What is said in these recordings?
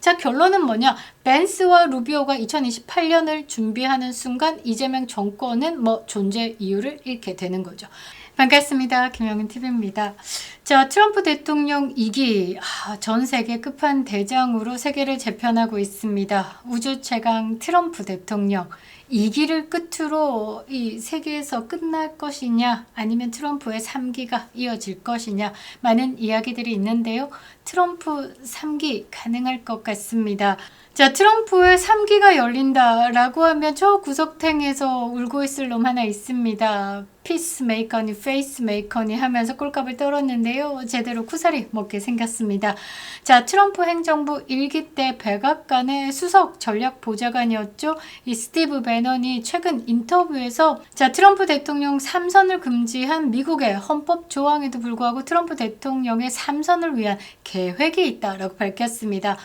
자, 결론은 뭐냐? 벤스와 루비오가 2028년을 준비하는 순간 이재명 정권은 존재 이유를 잃게 되는 거죠. 반갑습니다. 김영은 TV입니다. 자, 트럼프 대통령 2기 전 세계 끝판대장으로 세계를 재편하고 있습니다. 우주 최강 트럼프 대통령 2기를 끝으로 이 세계에서 끝날 것이냐 아니면 트럼프의 3기가 이어질 것이냐 많은 이야기들이 있는데요. 트럼프 3기 가능할 것 같습니다. 자, 트럼프의 3기가 열린다라고 하면 저 구석탱에서 울고 있을 놈 하나 있습니다. 피스메이커니 페이스메이커니 하면서 꼴값을 떨었는데요. 제대로 쿠사리 먹게 생겼습니다. 자, 트럼프 행정부 1기 때 백악관의 수석 전략보좌관이었죠. 이 스티브 배넌이 최근 인터뷰에서 자, 트럼프 대통령 3선을 금지한 미국의 헌법 조항에도 불구하고 트럼프 대통령의 3선을 위한 계획이 있다라고 밝혔습니다.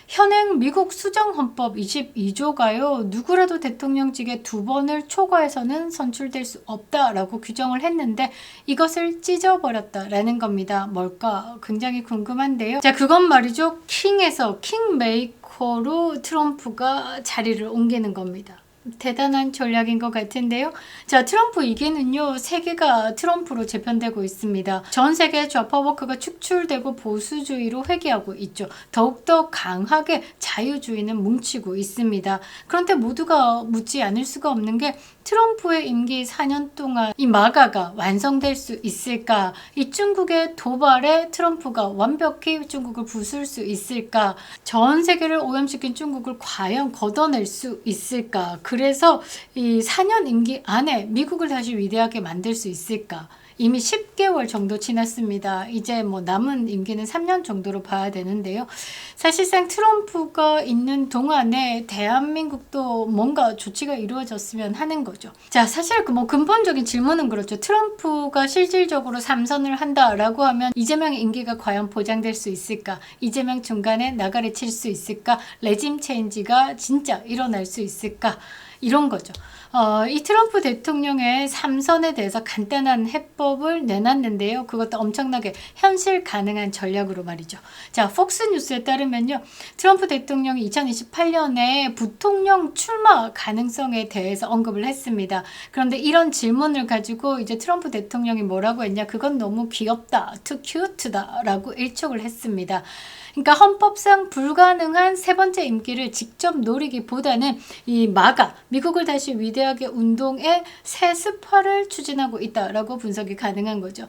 현행 미국 수정헌법 22조가요. 누구라도 대통령직에 2번을 초과해서는 선출될 수 없다라고 규정을 했는데 이것을 찢어버렸다라는 겁니다. 뭘까? 굉장히 궁금한데요. 자, 그건 말이죠. 킹에서 킹메이커로 트럼프가 자리를 옮기는 겁니다. 대단한 전략인 것 같은데요. 자, 트럼프 2기는요. 세계가 트럼프로 재편되고 있습니다. 전 세계 좌파 워크가 축출되고 보수주의로 회귀하고 있죠. 더욱더 강하게 자유주의는 뭉치고 있습니다. 그런데 모두가 묻지 않을 수가 없는 게 트럼프의 임기 4년 동안 이 마가가 완성될 수 있을까? 이 중국의 도발에 트럼프가 완벽히 중국을 부술 수 있을까? 전 세계를 오염시킨 중국을 과연 걷어낼 수 있을까? 그래서 이 4년 임기 안에 미국을 다시 위대하게 만들 수 있을까? 이미 10개월 정도 지났습니다. 이제 남은 임기는 3년 정도로 봐야 되는데요. 사실상 트럼프가 있는 동안에 대한민국도 뭔가 조치가 이루어졌으면 하는 거죠. 자, 사실 근본적인 질문은 그렇죠. 트럼프가 실질적으로 3선을 한다라고 하면 이재명의 임기가 과연 보장될 수 있을까? 이재명 중간에 나가리 칠 수 있을까? 레짐 체인지가 진짜 일어날 수 있을까? 이런 거죠. 이 트럼프 대통령의 3선에 대해서 간단한 해법을 내놨는데요. 그것도 엄청나게 현실 가능한 전략으로 말이죠. 자, 폭스뉴스에 따르면요. 트럼프 대통령이 2028년에 부통령 출마 가능성에 대해서 언급을 했습니다. 그런데 이런 질문을 가지고 이제 트럼프 대통령이 뭐라고 했냐? 그건 너무 귀엽다, too cute다 라고 일촉을 했습니다. 그러니까 헌법상 불가능한 세 번째 임기를 직접 노리기보다는 이 마가 미국을 다시 위대하게 운동의 세습화를 추진하고 있다라고 분석이 가능한 거죠.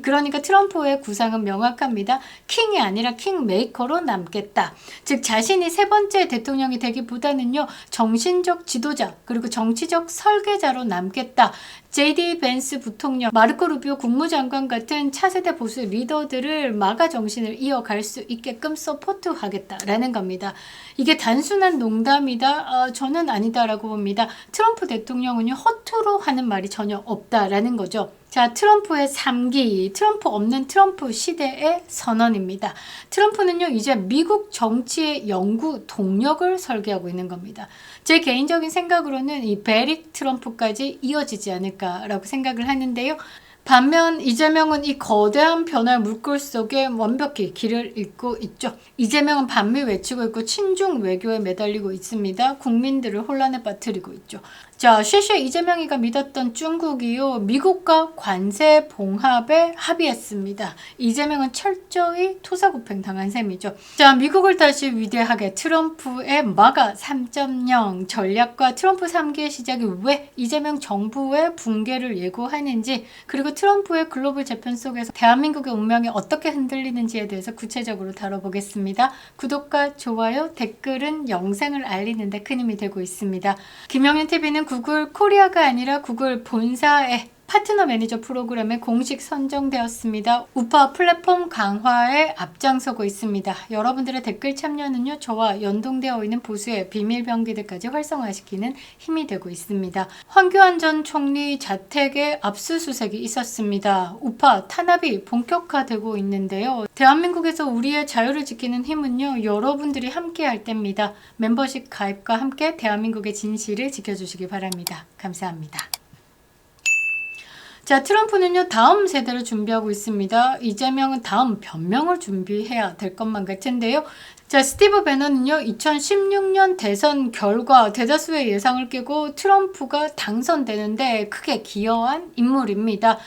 그러니까 트럼프의 구상은 명확합니다. 킹이 아니라 킹메이커로 남겠다. 즉 자신이 세 번째 대통령이 되기보다는요. 정신적 지도자 그리고 정치적 설계자로 남겠다. JD 벤스 부통령, 마르코 루비오 국무장관 같은 차세대 보수 리더들을 마가 정신을 이어갈 수 있게끔 서포트하겠다라는 겁니다. 이게 단순한 농담이다? 저는 아니다라고 봅니다. 트럼프 대통령은요, 허투루 하는 말이 전혀 없다라는 거죠. 자, 트럼프의 3기, 트럼프 없는 트럼프 시대의 선언입니다. 트럼프는요, 이제 미국 정치의 영구 동력을 설계하고 있는 겁니다. 제 개인적인 생각으로는 이 베릭 트럼프까지 이어지지 않을까라고 생각을 하는데요. 반면 이재명은 이 거대한 변화의 물결 속에 완벽히 길을 잇고 있죠. 이재명은 반미 외치고 있고 친중 외교에 매달리고 있습니다. 국민들을 혼란에 빠뜨리고 있죠. 자, 쉐쉐 이재명이가 믿었던 중국이요. 미국과 관세 봉합에 합의했습니다. 이재명은 철저히 토사구팽 당한 셈이죠. 자, 미국을 다시 위대하게 트럼프의 마가 3.0 전략과 트럼프 3기의 시작이 왜 이재명 정부의 붕괴를 예고하는지 그리고 트럼프의 글로벌 재편 속에서 대한민국의 운명이 어떻게 흔들리는지에 대해서 구체적으로 다뤄보겠습니다. 구독과 좋아요, 댓글은 영상을 알리는 데 큰 힘이 되고 있습니다. 김영윤 TV는 구글 코리아가 아니라 구글 본사의 파트너 매니저 프로그램에 공식 선정되었습니다. 우파 플랫폼 강화에 앞장서고 있습니다. 여러분들의 댓글 참여는요, 저와 연동되어 있는 보수의 비밀 병기들까지 활성화시키는 힘이 되고 있습니다. 황교안 전 총리 자택에 압수수색이 있었습니다. 우파 탄압이 본격화되고 있는데요. 대한민국에서 우리의 자유를 지키는 힘은요, 여러분들이 함께 할 때입니다. 멤버십 가입과 함께 대한민국의 진실을 지켜주시기 바랍니다. 감사합니다. 자, 트럼프는요, 다음 세대를 준비하고 있습니다. 이재명은 다음 변명을 준비해야 될 것만 같은데요. 자, 스티브 배너는요, 2016년 대선 결과 대다수의 예상을 깨고 트럼프가 당선되는데 크게 기여한 인물입니다.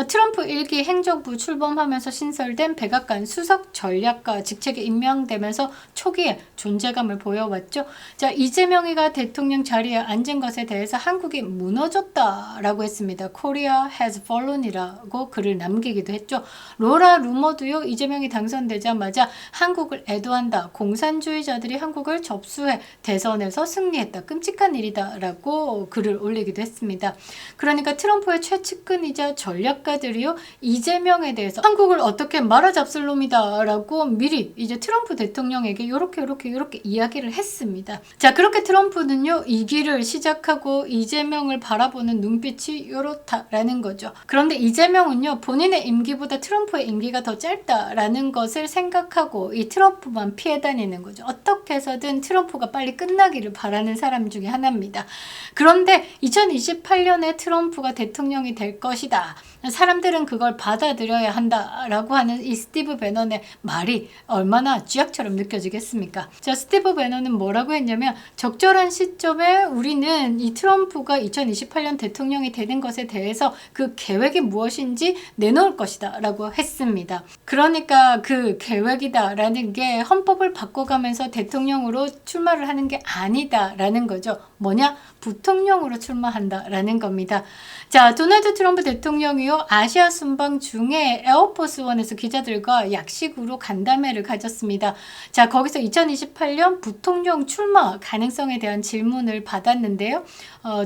트럼프 1기 행정부 출범하면서 신설된 백악관 수석 전략가 직책에 임명되면서 초기에 존재감을 보여왔죠. 자, 이재명이가 대통령 자리에 앉은 것에 대해서 한국이 무너졌다라고 했습니다. Korea has fallen이라고 글을 남기기도 했죠. 로라 루머도요, 이재명이 당선되자마자 한국을 애도한다. 공산주의자들이 한국을 접수해 대선에서 승리했다. 끔찍한 일이다. 라고 글을 올리기도 했습니다. 그러니까 트럼프의 최측근이자 전략가들이요, 이재명에 대해서 한국을 어떻게 말아잡을 놈이다. 라고 미리 이제 트럼프 대통령에게 이렇게 이야기를 했습니다. 자, 그렇게 트럼프는요, 이 길을 시작하고 이재명을 바라보는 눈빛이 이렇다라는 거죠. 그런데 이재명은요, 본인의 임기보다 트럼프의 임기가 더 짧다라는 것을 생각하고 이 트럼프만 피해 다니는 거죠. 어떻게 해서든 트럼프가 빨리 끝나기를 바라는 사람 중에 하나입니다. 그런데 2028년에 트럼프가 대통령이 될 것이다. 사람들은 그걸 받아들여야 한다라고 하는 이 스티브 배넌의 말이 얼마나 쥐약처럼 느껴지겠습니까? 자, 스티브 배넌은 뭐라고 했냐면, 적절한 시점에 우리는 이 트럼프가 2028년 대통령이 되는 것에 대해서 그 계획이 무엇인지 내놓을 것이다 라고 했습니다. 그러니까 그 계획이다라는 게 헌법을 바꿔가면서 대통령으로 출마를 하는 게 아니다라는 거죠. 뭐냐? 부통령으로 출마한다라는 겁니다. 자, 도널드 트럼프 대통령이요, 아시아 순방 중에 에어포스원에서 기자들과 약식으로 간담회를 가졌습니다. 자, 거기서 2028년 부통령 출마 가능성에 대한 질문을 받았는데요.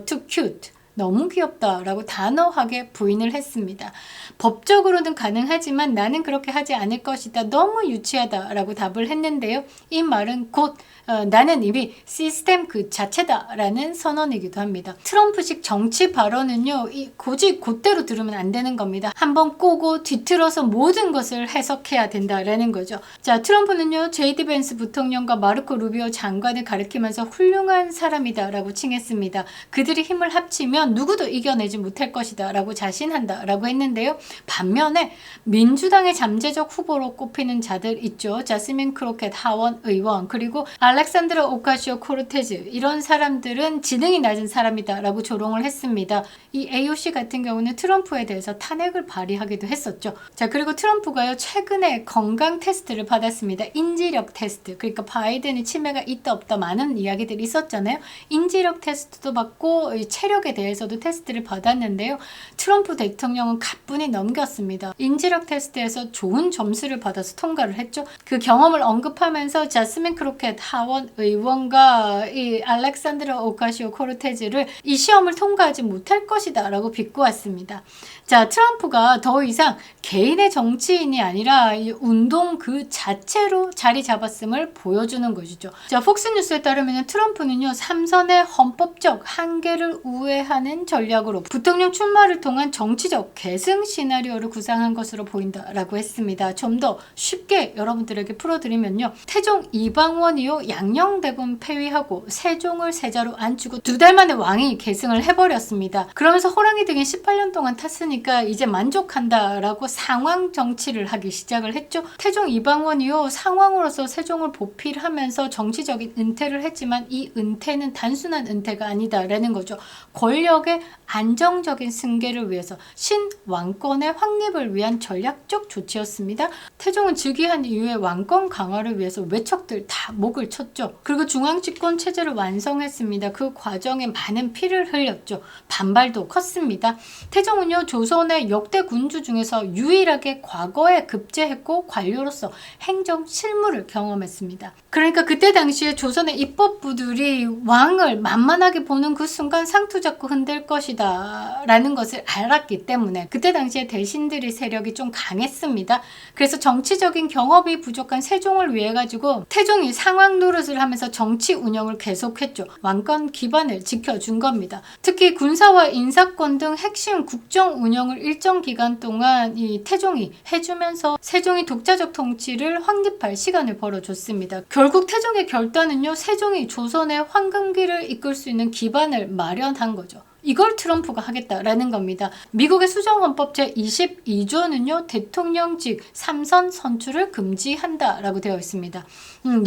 too cute. 너무 귀엽다라고 단호하게 부인을 했습니다. 법적으로는 가능하지만 나는 그렇게 하지 않을 것이다. 너무 유치하다라고 답을 했는데요. 이 말은 곧 나는 이미 시스템 그 자체다라는 선언이기도 합니다. 트럼프식 정치 발언은요, 굳이 그대로 들으면 안 되는 겁니다. 한번 꼬고 뒤틀어서 모든 것을 해석해야 된다라는 거죠. 자, 트럼프는요, 제이디 벤스 부통령과 마르코 루비오 장관을 가리키면서 훌륭한 사람이다라고 칭했습니다. 그들이 힘을 합치면 누구도 이겨내지 못할 것이다 라고 자신한다 라고 했는데요. 반면에 민주당의 잠재적 후보로 꼽히는 자들 있죠. 자스민 크로켓 하원 의원, 그리고 알렉산드라 오카시오 코르테즈, 이런 사람들은 지능이 낮은 사람이다 라고 조롱을 했습니다. 이 AOC 같은 경우는 트럼프에 대해서 탄핵을 발의하기도 했었죠. 자, 그리고 트럼프가요, 최근에 건강 테스트를 받았습니다. 인지력 테스트. 그러니까 바이든이 치매가 있다 없다 많은 이야기들이 있었잖아요. 인지력 테스트도 받고 체력에 대해서도 테스트를 받았는데요. 트럼프 대통령은 가뿐히 넘겼습니다. 인지력 테스트에서 좋은 점수를 받아서 통과를 했죠. 그 경험을 언급하면서 자스민 크로켓 하원 의원과 이 알렉산드라 오카시오 코르테즈를 이 시험을 통과하지 못할 것이다 라고 비꼬았습니다. 자, 트럼프가 더 이상 개인의 정치인이 아니라 이 운동 그 자체로 자리 잡았음을 보여주는 것이죠. 자, 폭스뉴스에 따르면 트럼프는요, 3선의 헌법적 한계를 우회하는 전략으로 부통령 출마를 통한 정치적 계승 시나리오를 구상한 것으로 보인다라고 했습니다. 좀 더 쉽게 여러분들에게 풀어드리면요, 태종 이방원이요, 양녕대군 폐위하고 세종을 세자로 앉히고 2달 만에 왕이 계승을 해버렸습니다. 그러면서 호랑이 등에 18년 동안 탔으니까 이제 만족한다라고 상황 정치를 하기 시작을 했죠. 태종 이방원이요, 상황으로서 세종을 보필하면서 정치적인 은퇴를 했지만 이 은퇴는 단순한 은퇴가 아니다라는 거죠. 권력의 안정적인 승계를 위해서 신왕권의 확립을 위한 전략적 조치였습니다. 태종은 즉위한 이후에 왕권 강화를 위해서 외척들 다 목을 쳤죠. 그리고 중앙집권 체제를 완성했습니다. 그 과정에 많은 피를 흘렸죠. 반발도 컸습니다. 태종은요, 조선의 역대 군주 중에서 유일하게 과거에 급제했고 관료로서 행정 실무를 경험했습니다. 그러니까 그때 당시에 조선의 입법부들이 왕을 만만하게 보는 그 순간 상투 잡고 흔들 것이다 라는 것을 알았기 때문에 그때 당시에 대신들의 세력이 좀 강했습니다. 그래서 정치적인 경험이 부족한 세종을 위해 가지고 태종이 상황 노릇을 하면서 정치 운영을 계속했죠. 왕권 기반을 지켜준 겁니다. 특히 군사와 인사권 등 핵심 국정 운영을 일정 기간 동안 이 태종이 해주면서 세종이 독자적 통치를 확립할 시간을 벌어줬습니다. 결국 태종의 결단은요, 세종이 조선의 황금기를 이끌 수 있는 기반을 마련한 거죠. 이걸 트럼프가 하겠다라는 겁니다. 미국의 수정헌법 제22조는요. 대통령직 3선 선출을 금지한다라고 되어 있습니다.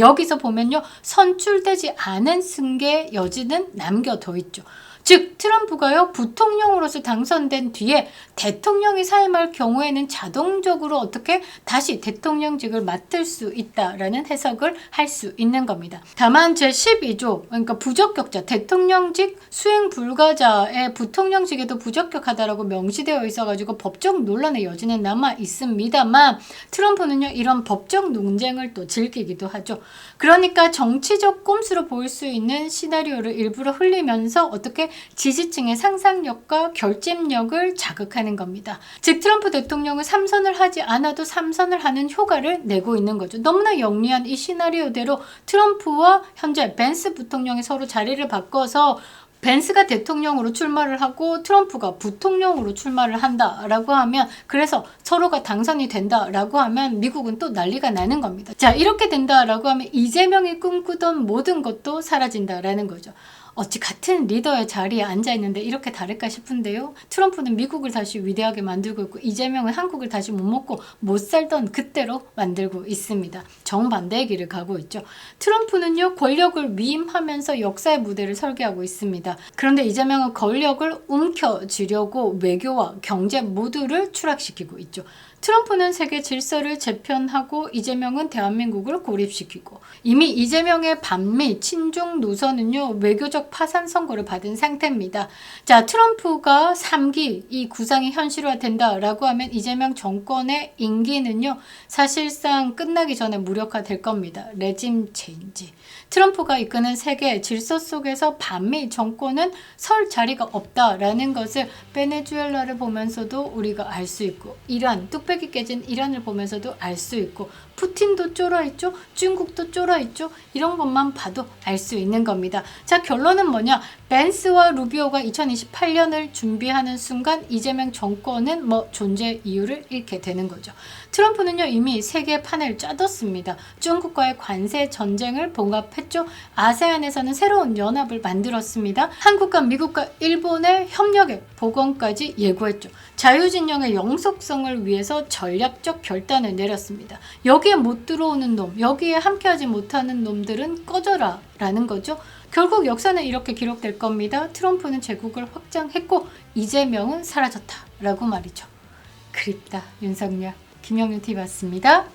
여기서 보면요. 선출되지 않은 승계 여지는 남겨둬 있죠. 즉 트럼프가요 부통령으로서 당선된 뒤에 대통령이 사임할 경우에는 자동적으로 어떻게 다시 대통령직을 맡을 수 있다라는 해석을 할 수 있는 겁니다. 다만 제12조 그러니까 부적격자 대통령직 수행 불가자의 부통령직에도 부적격하다라고 명시되어 있어가지고 법적 논란의 여지는 남아 있습니다만 트럼프는요 이런 법적 논쟁을 또 즐기기도 하죠. 그러니까 정치적 꼼수로 보일 수 있는 시나리오를 일부러 흘리면서 어떻게 지지층의 상상력과 결집력을 자극하는 겁니다. 즉 트럼프 대통령은 3선을 하지 않아도 3선을 하는 효과를 내고 있는 거죠. 너무나 영리한 이 시나리오대로 트럼프와 현재 벤스 부통령이 서로 자리를 바꿔서 벤스가 대통령으로 출마를 하고 트럼프가 부통령으로 출마를 한다라고 하면 그래서 서로가 당선이 된다라고 하면 미국은 또 난리가 나는 겁니다. 자 이렇게 된다라고 하면 이재명이 꿈꾸던 모든 것도 사라진다라는 거죠. 어찌 같은 리더의 자리에 앉아있는데 이렇게 다를까 싶은데요. 트럼프는 미국을 다시 위대하게 만들고 있고 이재명은 한국을 다시 못 먹고 못 살던 그때로 만들고 있습니다. 정반대의 길을 가고 있죠. 트럼프는요. 권력을 위임하면서 역사의 무대를 설계하고 있습니다. 그런데 이재명은 권력을 움켜쥐려고 외교와 경제 모두를 추락시키고 있죠. 트럼프는 세계 질서를 재편하고 이재명은 대한민국을 고립시키고 이미 이재명의 반미 친중 노선은요 외교적 파산 선고를 받은 상태입니다. 자 트럼프가 3기 이 구상이 현실화된다라고 하면 이재명 정권의 임기는요 사실상 끝나기 전에 무력화될 겁니다. 레짐 체인지. 트럼프가 이끄는 세계 질서 속에서 반미 정권은 설 자리가 없다라는 것을 베네수엘라를 보면서도 우리가 알 수 있고 이란 뚝배기 깨진 이란을 보면서도 알 수 있고 푸틴도 쫄아있죠. 중국도 쫄아있죠. 이런 것만 봐도 알 수 있는 겁니다. 자 결론은 뭐냐. 벤스와 루비오가 2028년을 준비하는 순간 이재명 정권은 존재 이유를 잃게 되는 거죠. 트럼프는요 이미 세계 판을 짜뒀습니다. 중국과의 관세 전쟁을 봉합했죠. 아세안에서는 새로운 연합을 만들었습니다. 한국과 미국과 일본의 협력의 복원까지 예고했죠. 자유진영의 영속성을 위해서 전략적 결단을 내렸습니다. 여기에 못 들어오는 놈, 여기에 함께하지 못하는 놈들은 꺼져라 라는 거죠. 결국 역사는 이렇게 기록될 겁니다. 트럼프는 제국을 확장했고 이재명은 사라졌다 라고 말이죠. 그립다 윤석열. 김영윤 TV 왔습니다.